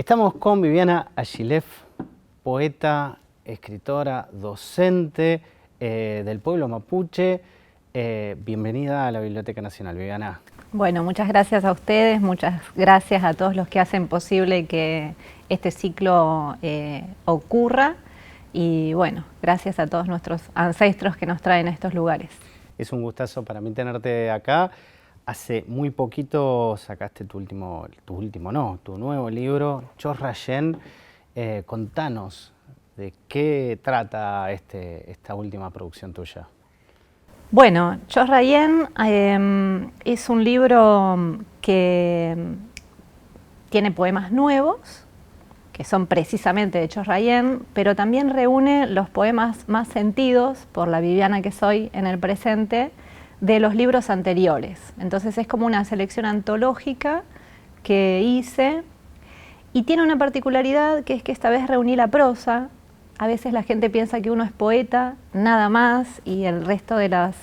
Estamos con Viviana Agilef, poeta, escritora, docente del pueblo mapuche. Bienvenida a la Biblioteca Nacional, Viviana. Bueno, muchas gracias a ustedes, muchas gracias a todos los que hacen posible que este ciclo ocurra y bueno, gracias a todos nuestros ancestros que nos traen a estos lugares. Es un gustazo para mí tenerte acá. Hace muy poquito sacaste tu nuevo libro, Chos Rayen. Contanos de qué trata esta última producción tuya. Bueno, Chos Rayen es un libro que tiene poemas nuevos, que son precisamente de Chos Rayen, pero también reúne los poemas más sentidos por la Viviana que soy en el presente, de los libros anteriores. Entonces es como una selección antológica que hice y tiene una particularidad, que es que esta vez reuní la prosa. A veces la gente piensa que uno es poeta, nada más, y el resto de los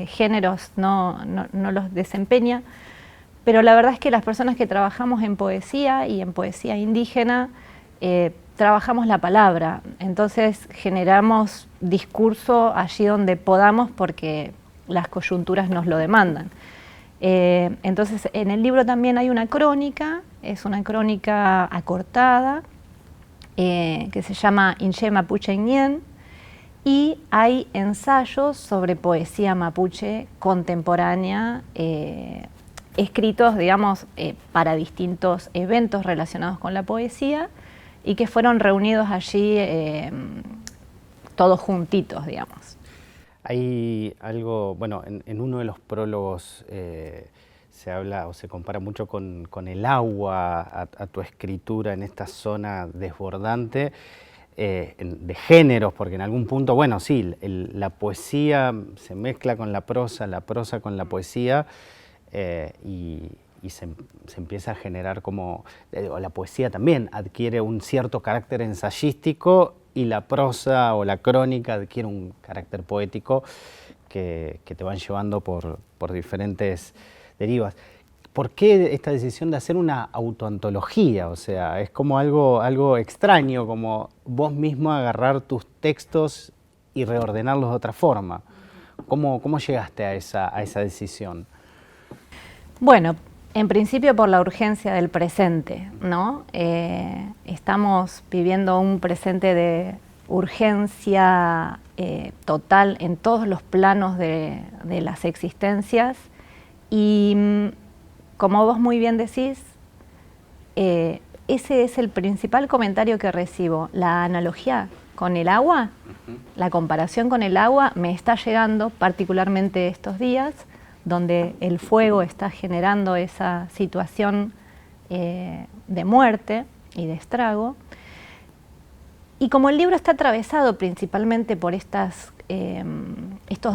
géneros no los desempeña, pero la verdad es que las personas que trabajamos en poesía y en poesía indígena trabajamos la palabra, entonces generamos discurso allí donde podamos porque las coyunturas nos lo demandan. Entonces en el libro también hay una crónica, es una crónica acortada que se llama Inche Mapuche Ñen, y hay ensayos sobre poesía mapuche contemporánea escritos, digamos, para distintos eventos relacionados con la poesía y que fueron reunidos allí todos juntitos, digamos. Hay algo, bueno, en uno de los prólogos se habla o se compara mucho con el agua a tu escritura en esta zona desbordante de géneros, porque en algún punto, bueno, sí, la poesía se mezcla con la prosa con la poesía y se empieza a generar como, la poesía también adquiere un cierto carácter ensayístico y la prosa o la crónica adquiere un carácter poético que te van llevando por diferentes derivas. ¿Por qué esta decisión de hacer una autoantología? O sea, es como algo extraño, como vos mismo agarrar tus textos y reordenarlos de otra forma. ¿Cómo llegaste a esa decisión? Bueno, en principio por la urgencia del presente, ¿no? Estamos viviendo un presente de urgencia total en todos los planos de las existencias y como vos muy bien decís, ese es el principal comentario que recibo. La analogía con el agua, la comparación con el agua me está llegando particularmente estos días, donde el fuego está generando esa situación de muerte y de estrago. Y como el libro está atravesado principalmente por estos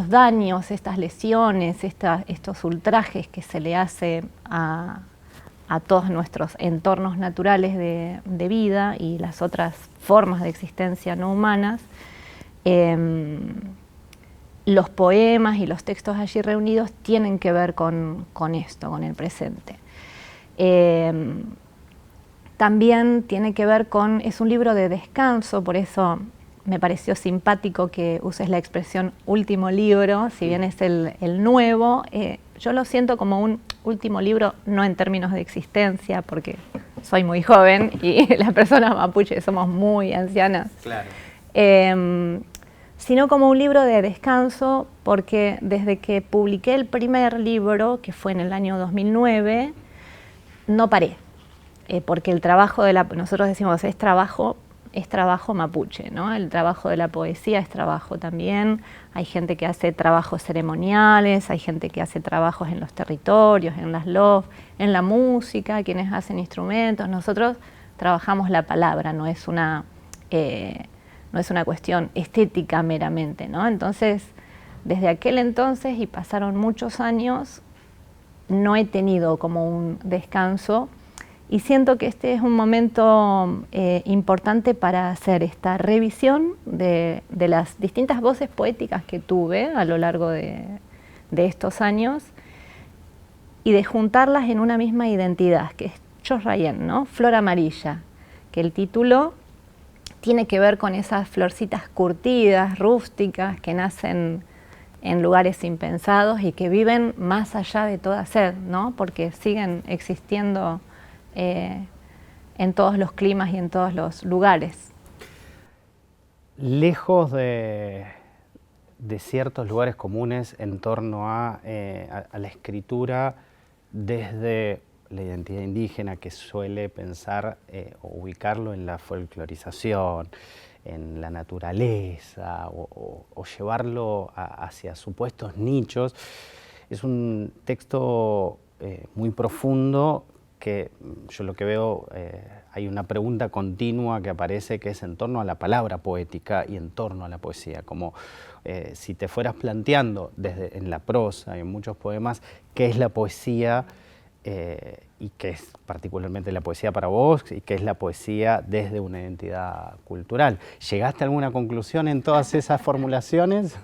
daños, estas lesiones, estos ultrajes que se le hace a todos nuestros entornos naturales de vida y las otras formas de existencia no humanas, los poemas y los textos allí reunidos tienen que ver con esto, con el presente. También tiene que ver es un libro de descanso, por eso me pareció simpático que uses la expresión último libro, si bien es el nuevo. Yo lo siento como un último libro, no en términos de existencia, porque soy muy joven y las personas mapuche somos muy ancianas. Claro. Sino como un libro de descanso, porque desde que publiqué el primer libro, que fue en el año 2009, no paré, porque el trabajo nosotros decimos es trabajo mapuche, ¿no? El trabajo de la poesía es trabajo también. Hay gente que hace trabajos ceremoniales, hay gente que hace trabajos en los territorios, en las LOF, en la música, quienes hacen instrumentos. Nosotros trabajamos la palabra, no es una cuestión estética meramente, ¿no? Entonces, desde aquel entonces, y pasaron muchos años, no he tenido como un descanso y siento que este es un momento importante para hacer esta revisión de las distintas voces poéticas que tuve a lo largo de estos años y de juntarlas en una misma identidad, que es Chos Rayen, ¿no? Flor amarilla, que el título tiene que ver con esas florcitas curtidas, rústicas, que nacen en lugares impensados y que viven más allá de toda sed, ¿no? Porque siguen existiendo en todos los climas y en todos los lugares. Lejos de ciertos lugares comunes en torno a la escritura desde la identidad indígena, que suele pensar o ubicarlo en la folclorización, en la naturaleza o llevarlo hacia supuestos nichos, es un texto muy profundo que yo lo que veo, hay una pregunta continua que aparece, que es en torno a la palabra poética y en torno a la poesía, como si te fueras planteando desde en la prosa y en muchos poemas qué es la poesía y qué es particularmente la poesía para vos y qué es la poesía desde una identidad cultural. ¿Llegaste a alguna conclusión en todas esas formulaciones?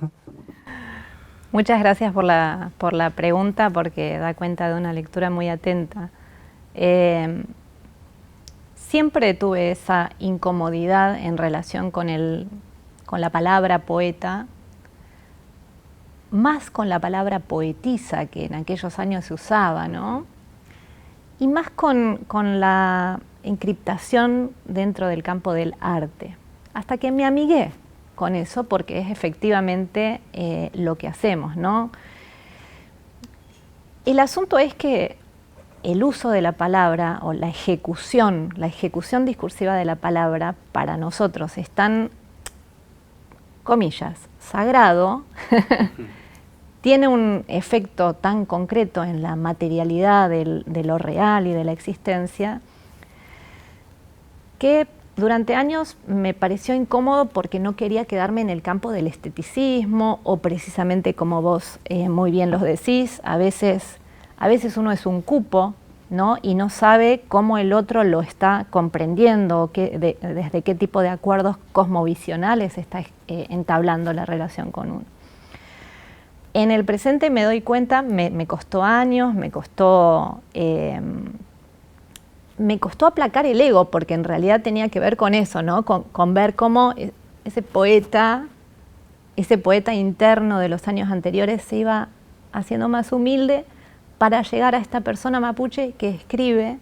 Muchas gracias por la pregunta, porque da cuenta de una lectura muy atenta. Siempre tuve esa incomodidad en relación con la palabra poeta, más con la palabra poetisa, que en aquellos años se usaba, ¿no? Y más con la encriptación dentro del campo del arte, hasta que me amigué con eso, porque es efectivamente lo que hacemos, ¿no? El asunto es que el uso de la palabra o la ejecución discursiva de la palabra para nosotros es tan, comillas, sagrado, tiene un efecto tan concreto en la materialidad de lo real y de la existencia, que durante años me pareció incómodo porque no quería quedarme en el campo del esteticismo o precisamente como vos muy bien lo decís, a veces uno es un cupo, ¿no? Y no sabe cómo el otro lo está comprendiendo, desde qué tipo de acuerdos cosmovisionales está entablando la relación con uno. En el presente me doy cuenta, me costó años, me costó aplacar el ego, porque en realidad tenía que ver con eso, ¿no? Con ver cómo ese poeta interno de los años anteriores se iba haciendo más humilde para llegar a esta persona mapuche que escribe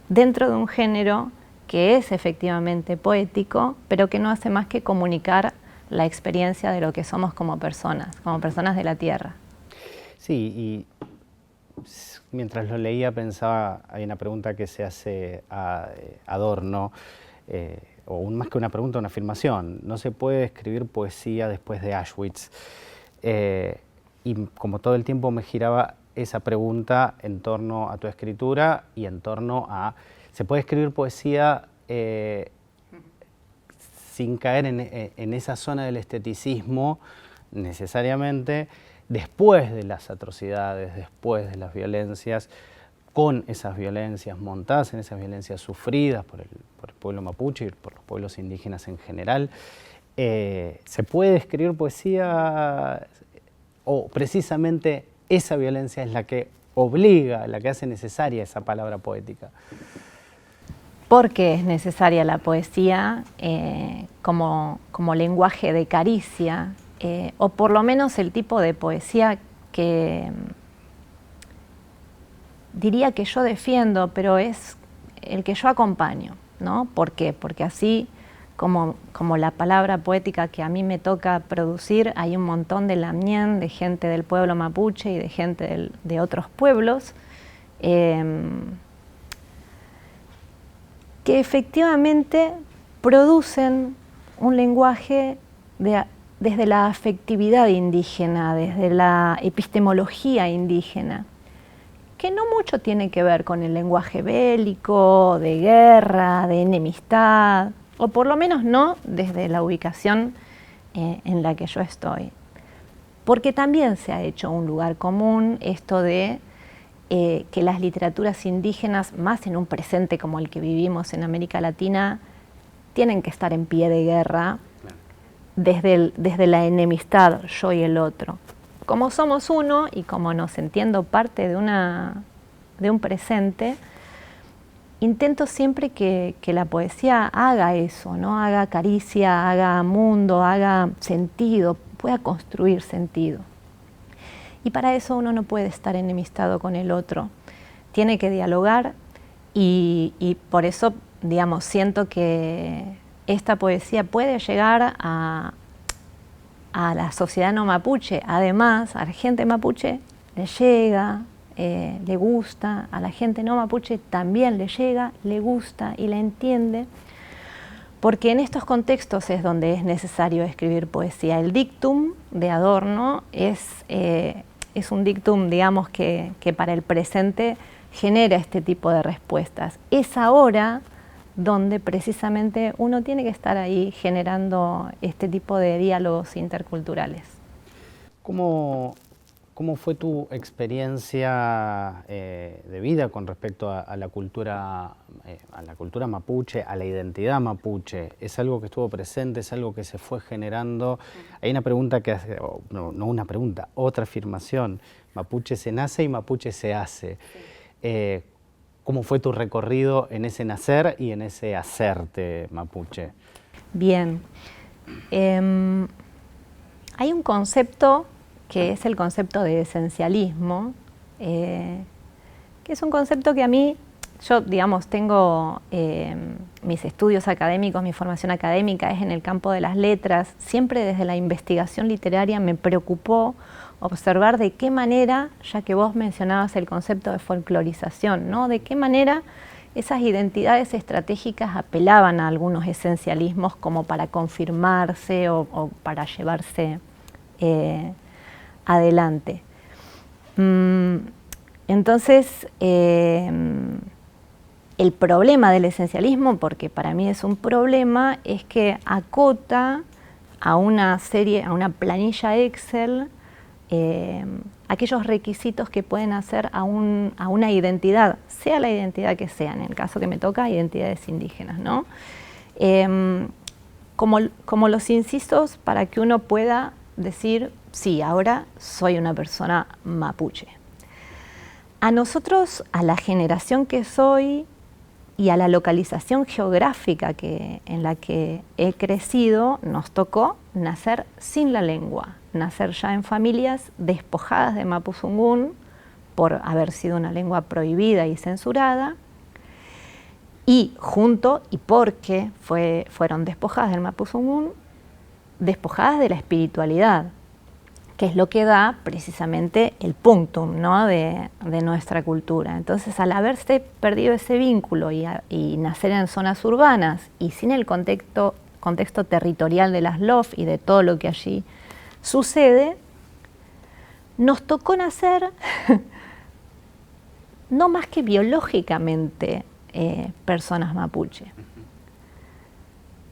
dentro de un género que es efectivamente poético, pero que no hace más que comunicar la experiencia de lo que somos como personas de la tierra. Sí, y mientras lo leía pensaba, hay una pregunta que se hace a Adorno, o más que una pregunta, una afirmación: no se puede escribir poesía después de Auschwitz. Y como todo el tiempo me giraba esa pregunta en torno a tu escritura y en torno a, ¿se puede escribir poesía sin caer en esa zona del esteticismo necesariamente, después de las atrocidades, después de las violencias, con esas violencias montadas, en esas violencias sufridas por el pueblo mapuche y por los pueblos indígenas en general? ¿Se puede escribir poesía o precisamente esa violencia es la que obliga, la que hace necesaria esa palabra poética? Porque es necesaria la poesía como lenguaje de caricia, o por lo menos el tipo de poesía que diría que yo defiendo, pero es el que yo acompaño, ¿no? ¿Por qué? Porque así como la palabra poética que a mí me toca producir, hay un montón de lamien, de gente del pueblo mapuche y de gente de otros pueblos, que efectivamente producen un lenguaje desde la afectividad indígena, desde la epistemología indígena, que no mucho tiene que ver con el lenguaje bélico, de guerra, de enemistad, o por lo menos no desde la ubicación en la que yo estoy. Porque también se ha hecho un lugar común esto de que las literaturas indígenas, más en un presente como el que vivimos en América Latina, tienen que estar en pie de guerra desde la enemistad, yo y el otro. Como somos uno y como nos entiendo parte de un presente, intento siempre que la poesía haga eso, ¿no? Haga caricia, haga mundo, haga sentido, pueda construir sentido. Y para eso uno no puede estar enemistado con el otro, tiene que dialogar y por eso, digamos, siento que esta poesía puede llegar a la sociedad no mapuche. Además, a la gente mapuche le llega, le gusta, a la gente no mapuche también le llega, le gusta y la entiende, porque en estos contextos es donde es necesario escribir poesía. El dictum de Adorno es un dictum, digamos, que para el presente genera este tipo de respuestas. Es ahora donde precisamente uno tiene que estar ahí generando este tipo de diálogos interculturales. ¿Cómo fue tu experiencia de vida con respecto a la cultura mapuche, a la identidad mapuche? ¿Es algo que estuvo presente, es algo que se fue generando? Hay una pregunta que hace, no una pregunta, otra afirmación: mapuche se nace y mapuche se hace. ¿Cómo fue tu recorrido en ese nacer y en ese hacerte mapuche? Bien, hay un concepto que es el concepto de esencialismo, que es un concepto que a mí, yo digamos tengo mis estudios académicos, mi formación académica es en el campo de las letras, siempre desde la investigación literaria me preocupó observar de qué manera, ya que vos mencionabas el concepto de folclorización, ¿no? De qué manera esas identidades estratégicas apelaban a algunos esencialismos como para confirmarse o para llevarse adelante. Entonces, el problema del esencialismo, porque para mí es un problema, es que acota a una planilla Excel aquellos requisitos que pueden hacer a una identidad, sea la identidad que sea, en el caso que me toca, identidades indígenas, ¿no? Como los incisos para que uno pueda decir, sí, ahora soy una persona mapuche. A nosotros, a la generación que soy y a la localización geográfica en la que he crecido, nos tocó nacer sin la lengua, nacer ya en familias despojadas de mapuzungún por haber sido una lengua prohibida y censurada, y porque fueron despojadas del mapuzungún, despojadas de la espiritualidad, que es lo que da precisamente el punctum, ¿no? de nuestra cultura. Entonces, al haberse perdido ese vínculo y nacer en zonas urbanas y sin el contexto territorial de las LOF y de todo lo que allí sucede, nos tocó nacer no más que biológicamente personas mapuche.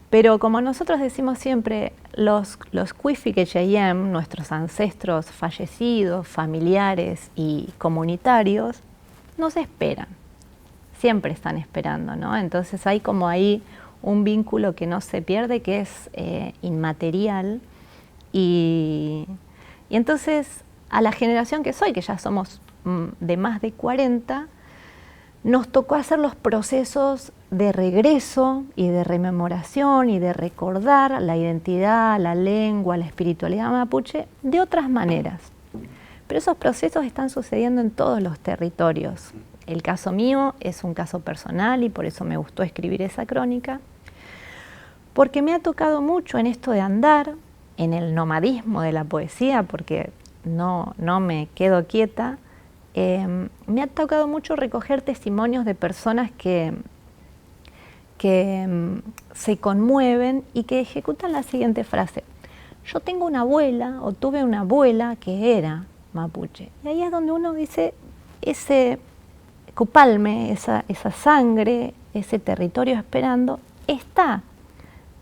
Pero como nosotros decimos siempre, los Cuifiquecheyem, nuestros ancestros fallecidos, familiares y comunitarios, nos esperan, siempre están esperando, ¿no? Entonces hay como ahí un vínculo que no se pierde, que es inmaterial, y entonces a la generación que soy, que ya somos de más de 40, nos tocó hacer los procesos de regreso y de rememoración y de recordar la identidad, la lengua, la espiritualidad mapuche de otras maneras. Pero esos procesos están sucediendo en todos los territorios. El caso mío es un caso personal y por eso me gustó escribir esa crónica, porque me ha tocado mucho en esto de andar, en el nomadismo de la poesía, porque no me quedo quieta. Me ha tocado mucho recoger testimonios de personas que se conmueven y que ejecutan la siguiente frase: yo tengo una abuela o tuve una abuela que era mapuche. Y ahí es donde uno dice, ese cupalme, esa sangre, ese territorio esperando, está.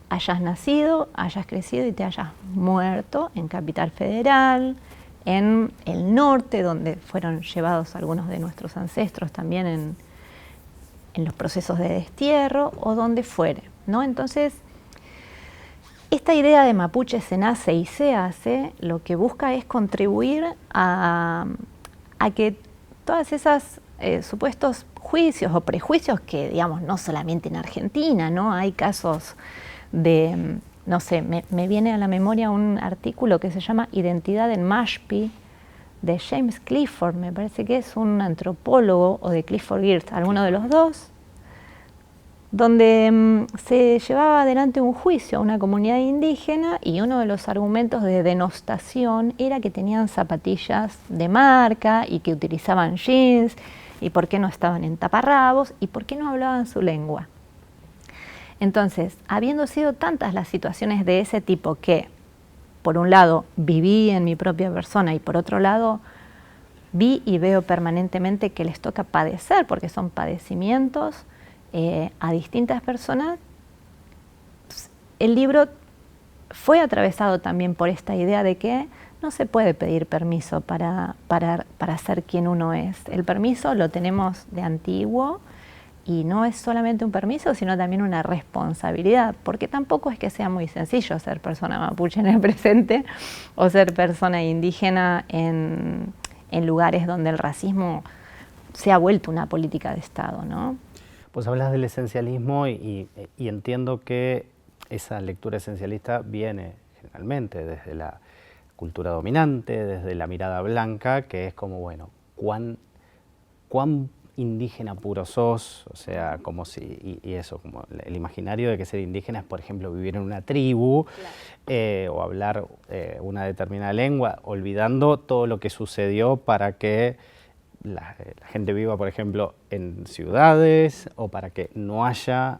Hayas nacido, hayas crecido y te hayas muerto en Capital Federal, en el norte, donde fueron llevados algunos de nuestros ancestros también en los procesos de destierro, o donde fuere, ¿no? Entonces, esta idea de mapuche se nace y se hace, lo que busca es contribuir a que todas esas supuestos juicios o prejuicios que, digamos, no solamente en Argentina, ¿no? Hay casos de, no sé, me viene a la memoria un artículo que se llama Identidad en Mashpee, de James Clifford, me parece que es un antropólogo, o de Clifford Geertz, alguno de los dos, donde se llevaba adelante un juicio a una comunidad indígena y uno de los argumentos de denostación era que tenían zapatillas de marca y que utilizaban jeans y por qué no estaban en taparrabos y por qué no hablaban su lengua. Entonces, habiendo sido tantas las situaciones de ese tipo que, por un lado, viví en mi propia persona y por otro lado, vi y veo permanentemente que les toca padecer, porque son padecimientos a distintas personas, el libro fue atravesado también por esta idea de que no se puede pedir permiso para ser quien uno es. El permiso lo tenemos de antiguo y no es solamente un permiso, sino también una responsabilidad, porque tampoco es que sea muy sencillo ser persona mapuche en el presente o ser persona indígena en lugares donde el racismo se ha vuelto una política de Estado, ¿no? Pues hablas del esencialismo y entiendo que esa lectura esencialista viene generalmente desde la cultura dominante, desde la mirada blanca, que es como, bueno, cuán indígena puro sos, o sea, como si, y eso, como el imaginario de que ser indígena es, por ejemplo, vivir en una tribu, claro, o hablar una determinada lengua, olvidando todo lo que sucedió para que la gente viva, por ejemplo, en ciudades, o para que no haya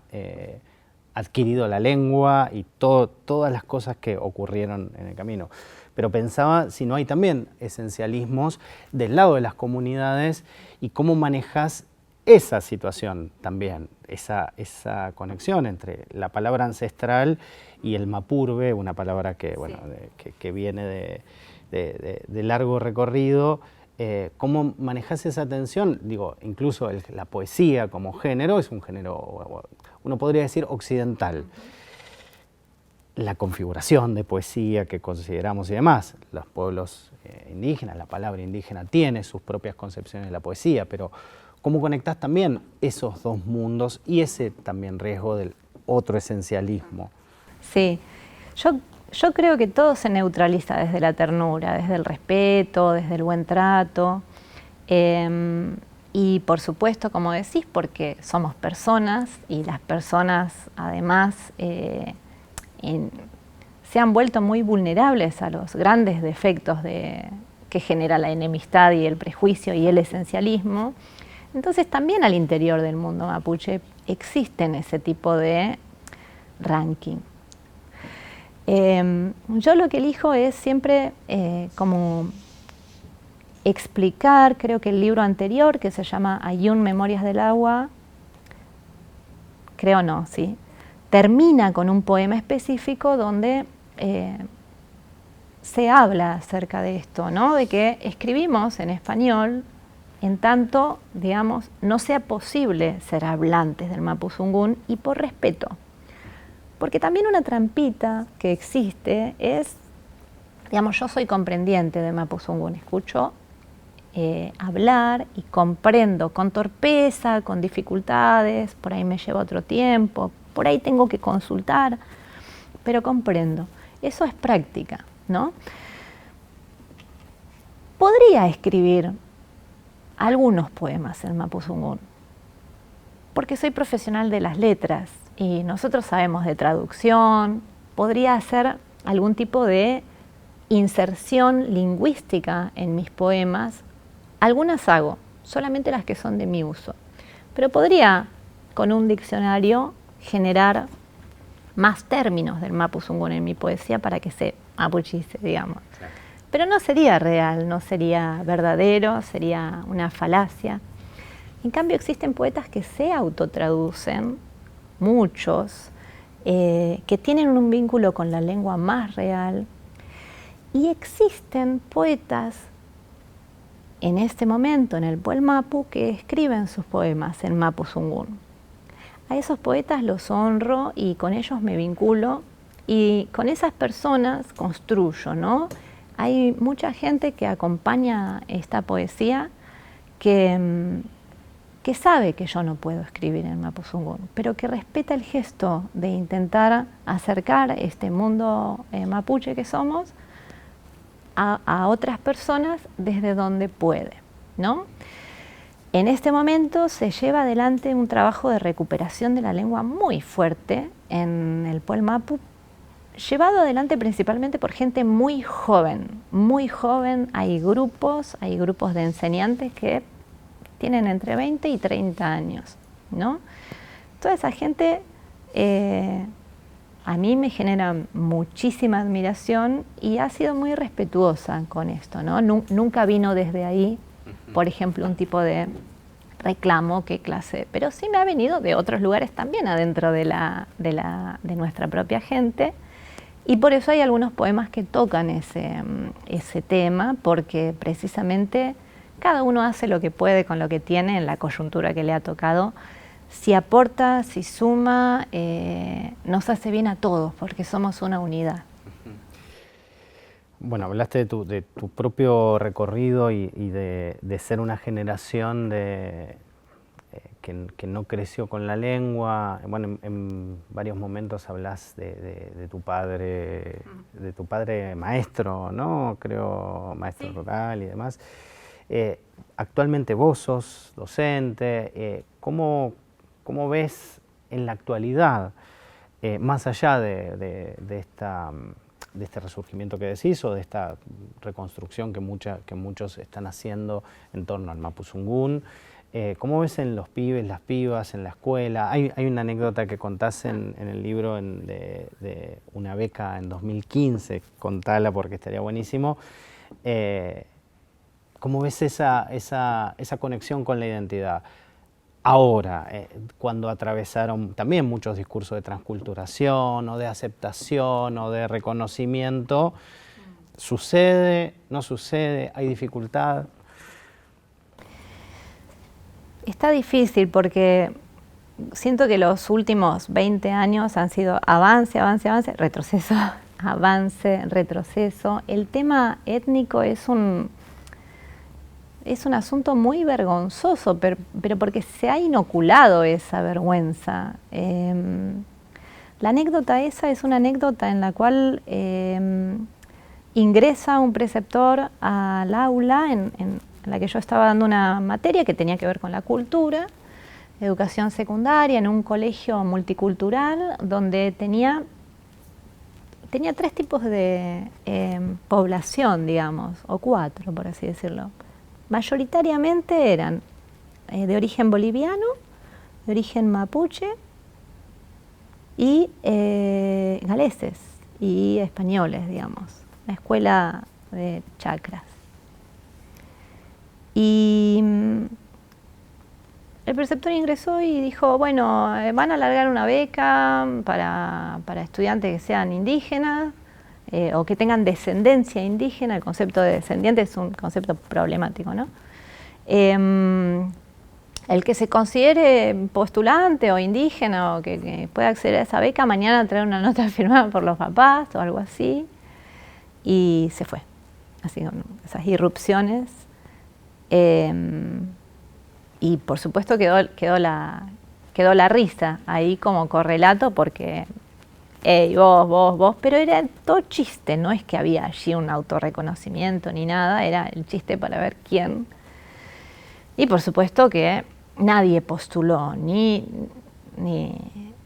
adquirido la lengua y todas las cosas que ocurrieron en el camino. Pero pensaba si no hay también esencialismos del lado de las comunidades y cómo manejas esa situación también, esa conexión entre la palabra ancestral y el mapurbe, una palabra que, bueno, que viene de largo recorrido. ¿Cómo manejas esa tensión? Digo, incluso la poesía como género es un género, uno podría decir, occidental. La configuración de poesía que consideramos y demás, los pueblos indígenas, la palabra indígena tiene sus propias concepciones de la poesía, pero ¿cómo conectás también esos dos mundos y ese también riesgo del otro esencialismo? Sí, yo creo que todo se neutraliza desde la ternura, desde el respeto, desde el buen trato. Y por supuesto, como decís, porque somos personas y las personas además se han vuelto muy vulnerables a los grandes defectos que genera la enemistad y el prejuicio y el esencialismo. Entonces también al interior del mundo mapuche existen ese tipo de ranking. Yo lo que elijo es siempre como explicar, creo que el libro anterior, que se llama Ayun, Memorias del Agua, creo no, sí, termina con un poema específico donde se habla acerca de esto, ¿no? De que escribimos en español en tanto, digamos, no sea posible ser hablantes del mapuzungún y por respeto. Porque también una trampita que existe es, digamos, yo soy comprendiente de mapuzungún, escucho hablar y comprendo con torpeza, con dificultades, por ahí me lleva otro tiempo, por ahí tengo que consultar, pero comprendo. Eso es práctica, ¿no? Podría escribir algunos poemas en mapuzungún, porque soy profesional de las letras y nosotros sabemos de traducción, podría hacer algún tipo de inserción lingüística en mis poemas. Algunas hago, solamente las que son de mi uso, pero podría con un diccionario generar más términos del mapuzungún en mi poesía para que se mapuchice, digamos. Claro. Pero no sería real, no sería verdadero, sería una falacia. En cambio existen poetas que se autotraducen, muchos, que tienen un vínculo con la lengua más real, y existen poetas en este momento en el Puel Mapu que escriben sus poemas en mapuzungún. A esos poetas los honro y con ellos me vinculo y con esas personas construyo, ¿no? Hay mucha gente que acompaña esta poesía que que sabe que yo no puedo escribir en mapuzungún, pero que respeta el gesto de intentar acercar este mundo mapuche que somos a otras personas desde donde puede, ¿no? En este momento se lleva adelante un trabajo de recuperación de la lengua muy fuerte en el Pueblo Mapu, llevado adelante principalmente por gente muy joven, muy joven. Hay grupos de enseñantes que tienen entre 20 y 30 años, ¿no? Toda esa gente a mí me genera muchísima admiración y ha sido muy respetuosa con esto, ¿no? Nunca vino desde ahí, por ejemplo, un tipo de reclamo, qué clase, pero sí me ha venido de otros lugares también adentro de nuestra propia gente, y por eso hay algunos poemas que tocan ese tema, porque precisamente cada uno hace lo que puede con lo que tiene en la coyuntura que le ha tocado. Si aporta, si suma, nos hace bien a todos, porque somos una unidad. Bueno, hablaste de tu propio recorrido y de ser una generación que no creció con la lengua. Bueno, en varios momentos hablas de tu padre maestro, ¿no? Creo, maestro rural y demás. Actualmente vos sos docente. ¿Cómo ves en la actualidad, más allá de este resurgimiento que decís o de esta reconstrucción que muchos están haciendo en torno al mapuzungún? ¿Cómo ves en los pibes, las pibas, en la escuela? Hay una anécdota que contás en el libro de una beca en 2015, contala porque estaría buenísimo. ¿Cómo ves esa conexión con la identidad? Ahora, cuando atravesaron también muchos discursos de transculturación o de aceptación o de reconocimiento, ¿sucede? ¿No sucede? ¿Hay dificultad? Está difícil porque siento que los últimos 20 años han sido avance, avance, avance, retroceso, avance, retroceso. El tema étnico es un asunto muy vergonzoso, pero porque se ha inoculado esa vergüenza. La anécdota esa es una anécdota en la cual ingresa un preceptor al aula en la que yo estaba dando una materia que tenía que ver con la cultura, educación secundaria, en un colegio multicultural donde tenía 3 tipos de población, digamos, o 4, por así decirlo. Mayoritariamente eran de origen boliviano, de origen mapuche y galeses y españoles, digamos, la escuela de chacras. Y el preceptor ingresó y dijo, bueno, van a alargar una beca para estudiantes que sean indígenas, o que tengan descendencia indígena. El concepto de descendiente es un concepto problemático, ¿no? El que se considere postulante o indígena o que pueda acceder a esa beca, mañana traer una nota firmada por los papás o algo así. Y se fue, así con esas irrupciones. Y por supuesto quedó la risa ahí como correlato porque hey, vos, pero era todo chiste, no es que había allí un autorreconocimiento ni nada, era el chiste para ver quién. Y por supuesto que nadie postuló, ni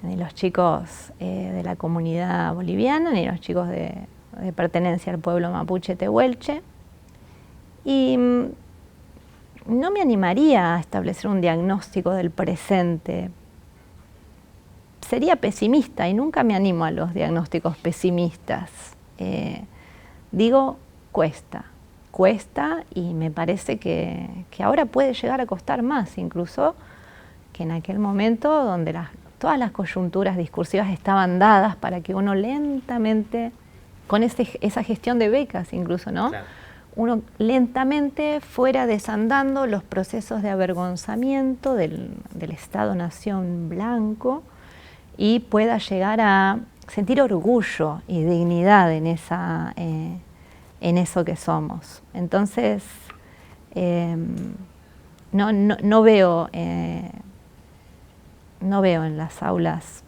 los chicos de la comunidad boliviana, ni los chicos de pertenencia al pueblo mapuche tehuelche. Y no me animaría a establecer un diagnóstico del presente. Sería pesimista y nunca me animo a los diagnósticos pesimistas. Digo, cuesta y me parece que ahora puede llegar a costar más incluso que en aquel momento donde todas las coyunturas discursivas estaban dadas para que uno lentamente, con esa gestión de becas incluso, ¿no? Claro. Uno lentamente fuera desandando los procesos de avergonzamiento del Estado-nación blanco y pueda llegar a sentir orgullo y dignidad en eso que somos. Entonces, no veo, no veo en las aulas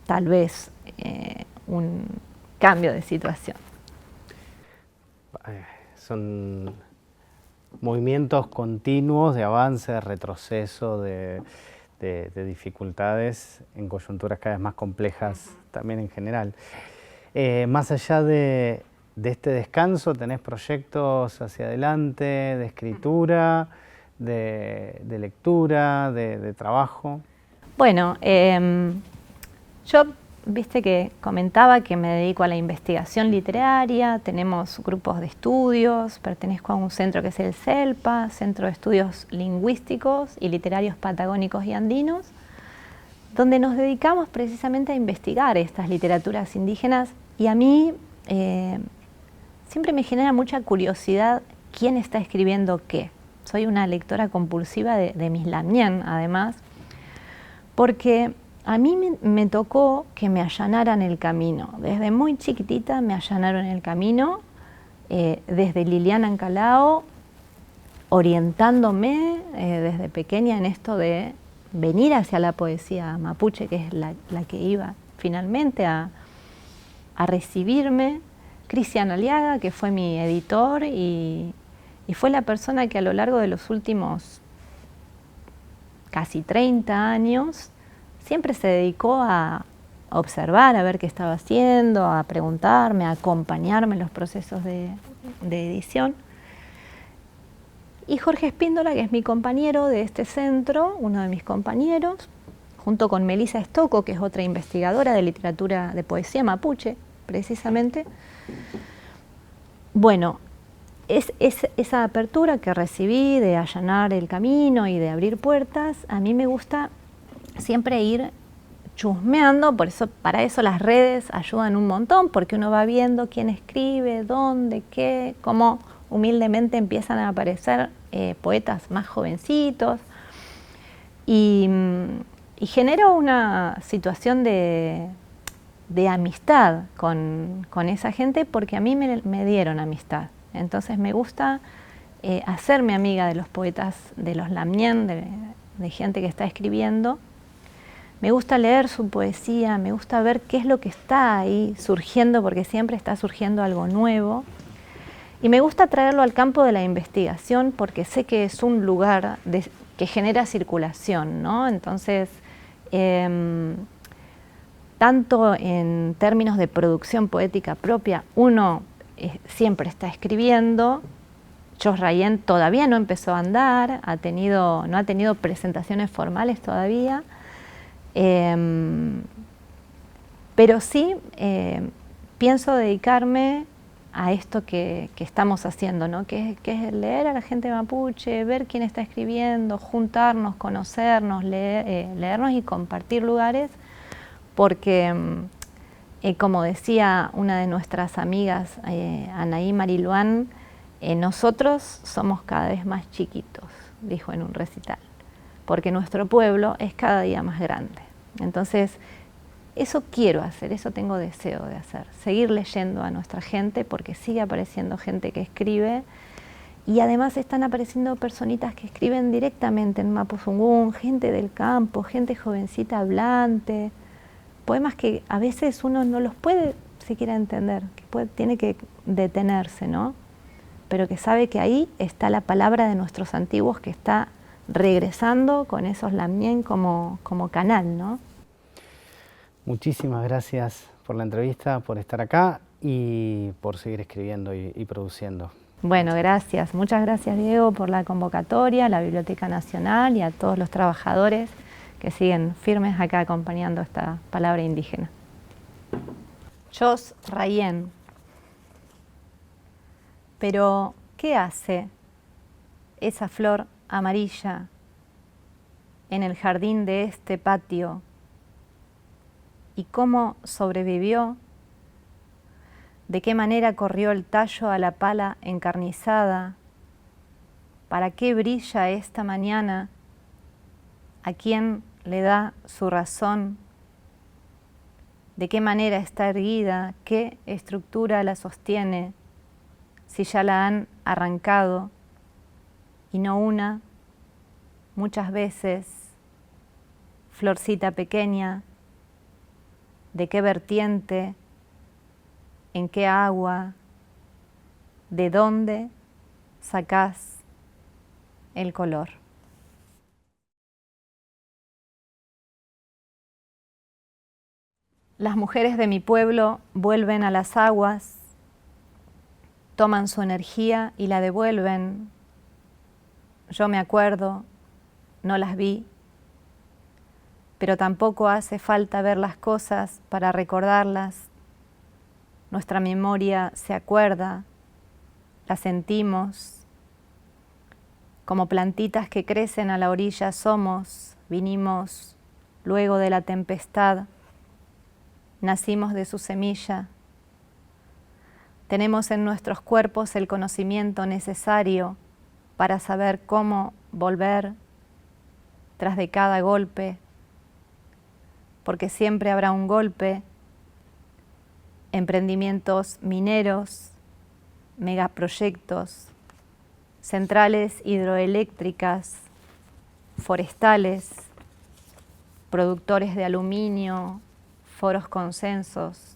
tal vez un cambio de situación. Son movimientos continuos de avance, de retroceso, de dificultades en coyunturas cada vez más complejas también en general. Más allá de este descanso, ¿tenés proyectos hacia adelante de escritura, de lectura, de trabajo? Bueno, yo, viste que comentaba que me dedico a la investigación literaria, tenemos grupos de estudios, pertenezco a un centro que es el CELPA, Centro de Estudios Lingüísticos y Literarios Patagónicos y Andinos, donde nos dedicamos precisamente a investigar estas literaturas indígenas, y a mí siempre me genera mucha curiosidad quién está escribiendo qué. Soy una lectora compulsiva de mis lamien, además, porque a mí me tocó que me allanaran el camino. Desde muy chiquitita me allanaron el camino, desde Liliana Ancalao, orientándome desde pequeña en esto de venir hacia la poesía mapuche, que es la que iba finalmente a recibirme. Cristian Aliaga, que fue mi editor y fue la persona que a lo largo de los últimos casi 30 años siempre se dedicó a observar, a ver qué estaba haciendo, a preguntarme, a acompañarme en los procesos de edición. Y Jorge Espíndola, que es mi compañero de este centro, uno de mis compañeros, junto con Melissa Estocco, que es otra investigadora de literatura, de poesía mapuche, precisamente. Bueno, esa apertura que recibí de allanar el camino y de abrir puertas, a mí me gusta siempre ir chusmeando, para eso las redes ayudan un montón, porque uno va viendo quién escribe, dónde, qué, cómo humildemente empiezan a aparecer poetas más jovencitos, y generó una situación de amistad con esa gente, porque a mí me dieron amistad. Entonces me gusta hacerme amiga de los poetas, de los lamien, de gente que está escribiendo. Me gusta leer su poesía, me gusta ver qué es lo que está ahí surgiendo, porque siempre está surgiendo algo nuevo. Y me gusta traerlo al campo de la investigación, porque sé que es un lugar que genera circulación, ¿no? Entonces, tanto en términos de producción poética propia, uno siempre está escribiendo. Chos Rayen todavía no empezó a andar, no ha tenido presentaciones formales todavía, pero sí pienso dedicarme a esto que estamos haciendo, ¿no? que es leer a la gente mapuche, ver quién está escribiendo, juntarnos, conocernos, leernos y compartir lugares, porque como decía una de nuestras amigas, Anaí Mariluán, nosotros somos cada vez más chiquitos, dijo en un recital, porque nuestro pueblo es cada día más grande. Entonces, eso quiero hacer, eso tengo deseo de hacer, seguir leyendo a nuestra gente, porque sigue apareciendo gente que escribe, y además están apareciendo personitas que escriben directamente en mapuzungún, gente del campo, gente jovencita hablante, poemas que a veces uno no los puede siquiera entender, que tiene que detenerse, ¿no? Pero que sabe que ahí está la palabra de nuestros antiguos, que está regresando con esos lamien como canal, ¿no? Muchísimas gracias por la entrevista, por estar acá y por seguir escribiendo y produciendo. Bueno, gracias. Muchas gracias, Diego, por la convocatoria, a la Biblioteca Nacional y a todos los trabajadores que siguen firmes acá acompañando esta palabra indígena. Chos Rayen. Pero, ¿qué hace esa flor amarilla en el jardín de este patio? ¿Y cómo sobrevivió? ¿De qué manera corrió el tallo a la pala encarnizada? ¿Para qué brilla esta mañana? ¿A quién le da su razón? ¿De qué manera está erguida? ¿Qué estructura la sostiene? Si ya la han arrancado, y no una, muchas veces, florcita pequeña, de qué vertiente, en qué agua, de dónde sacás el color. Las mujeres de mi pueblo vuelven a las aguas, toman su energía y la devuelven. Yo me acuerdo, no las vi, pero tampoco hace falta ver las cosas para recordarlas. Nuestra memoria se acuerda, la sentimos. Como plantitas que crecen a la orilla somos, vinimos luego de la tempestad, nacimos de su semilla. Tenemos en nuestros cuerpos el conocimiento necesario para saber cómo volver tras de cada golpe, porque siempre habrá un golpe, emprendimientos mineros, megaproyectos, centrales hidroeléctricas, forestales, productores de aluminio, foros consensos,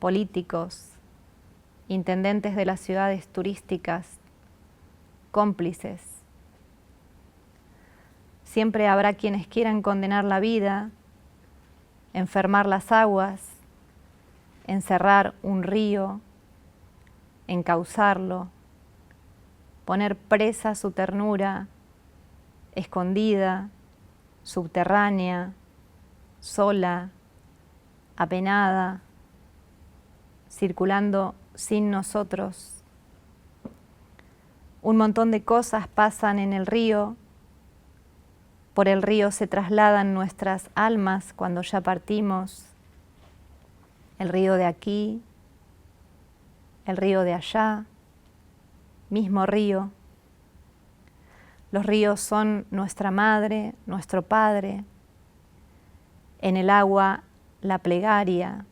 políticos, intendentes de las ciudades turísticas, cómplices. Siempre habrá quienes quieran condenar la vida, enfermar las aguas, encerrar un río, encauzarlo, poner presa su ternura, escondida, subterránea, sola, apenada, circulando sin nosotros. Un montón de cosas pasan en el río. Por el río se trasladan nuestras almas cuando ya partimos. El río de aquí, el río de allá, mismo río. Los ríos son nuestra madre, nuestro padre. En el agua, la plegaria.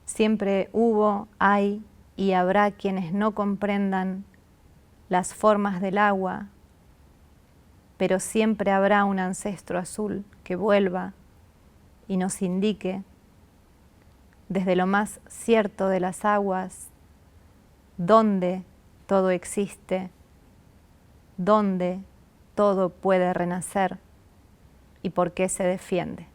Siempre hubo, hay y habrá quienes no comprendan las formas del agua, pero siempre habrá un ancestro azul que vuelva y nos indique desde lo más cierto de las aguas dónde todo existe, dónde todo puede renacer y por qué se defiende.